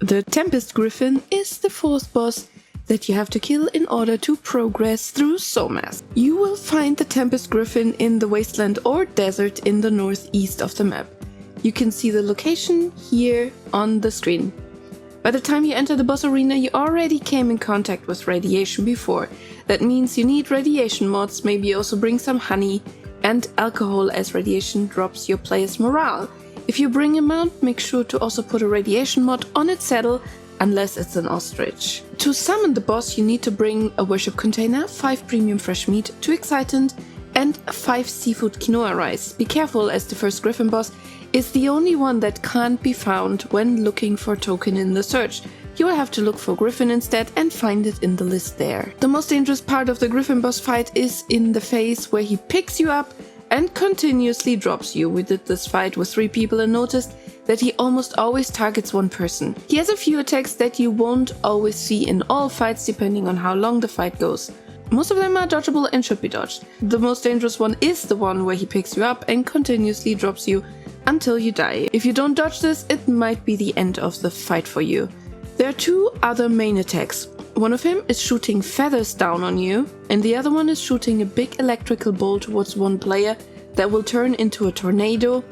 The Tempest Griffin is the 4th boss that you have to kill in order to progress through Soulmask. You will find the Tempest Griffin in the Wasteland or desert in the northeast of the map. You can see the location here on the screen. By the time you enter the boss arena, you already came in contact with radiation before. That means you need radiation mods, maybe also bring some honey and alcohol, as radiation drops your player's morale. If you bring a mount, make sure to also put a radiation mod on its saddle, unless it's an ostrich. To summon the boss, you need to bring a worship container, 5 premium fresh meat, 2 excitant, and 5 seafood quinoa rice. Be careful, as the first Griffin boss is the only one that can't be found when looking for token in the search. You will have to look for Griffin instead and find it in the list there. The most dangerous part of the Griffin boss fight is in the phase where he picks you up and continuously drops you. We did this fight with 3 people and noticed that he almost always targets one person. He has a few attacks that you won't always see in all fights depending on how long the fight goes. Most of them are dodgeable and should be dodged. The most dangerous one is the one where he picks you up and continuously drops you until you die. If you don't dodge this, it might be the end of the fight for you. There are 2 other main attacks. One of him is shooting feathers down on you, and the other one is shooting a big electrical bolt towards one player that will turn into a tornado,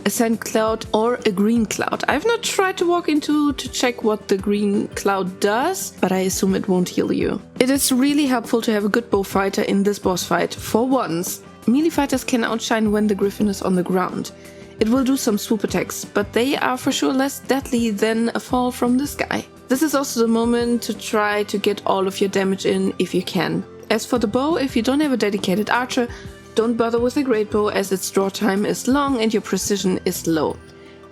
a sand cloud, or a green cloud. I've not tried to walk into to check what the green cloud does, but I assume it won't heal you. It is really helpful to have a good bow fighter in this boss fight, for once. Melee fighters can outshine when the Griffin is on the ground. It will do some swoop attacks, but they are for sure less deadly than a fall from the sky. This is also the moment to try to get all of your damage in if you can. As for the bow, if you don't have a dedicated archer, don't bother with a great bow, as its draw time is long and your precision is low.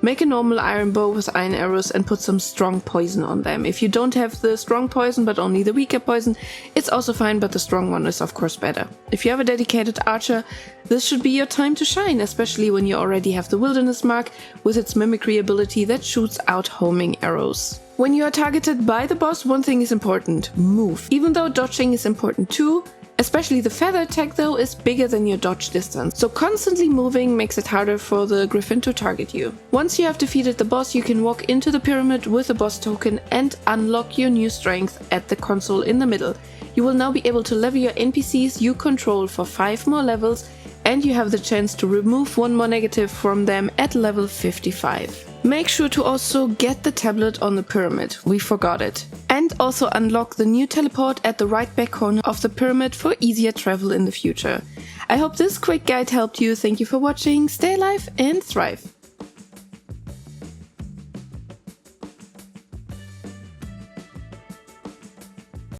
Make a normal iron bow with iron arrows and put some strong poison on them. If you don't have the strong poison but only the weaker poison, it's also fine, but the strong one is of course better. If you have a dedicated archer, this should be your time to shine, especially when you already have the wilderness mark with its mimicry ability that shoots out homing arrows. When you are targeted by the boss, one thing is important: move. Even though dodging is important too, especially the feather attack though is bigger than your dodge distance, so constantly moving makes it harder for the Griffin to target you. Once you have defeated the boss, you can walk into the pyramid with a boss token and unlock your new strength at the console in the middle. You will now be able to level your NPCs you control for 5 more levels, and you have the chance to remove 1 more negative from them at level 55. Make sure to also get the tablet on the pyramid, we forgot it. And also unlock the new teleport at the right back corner of the pyramid for easier travel in the future. I hope this quick guide helped you. Thank you for watching, stay alive and thrive!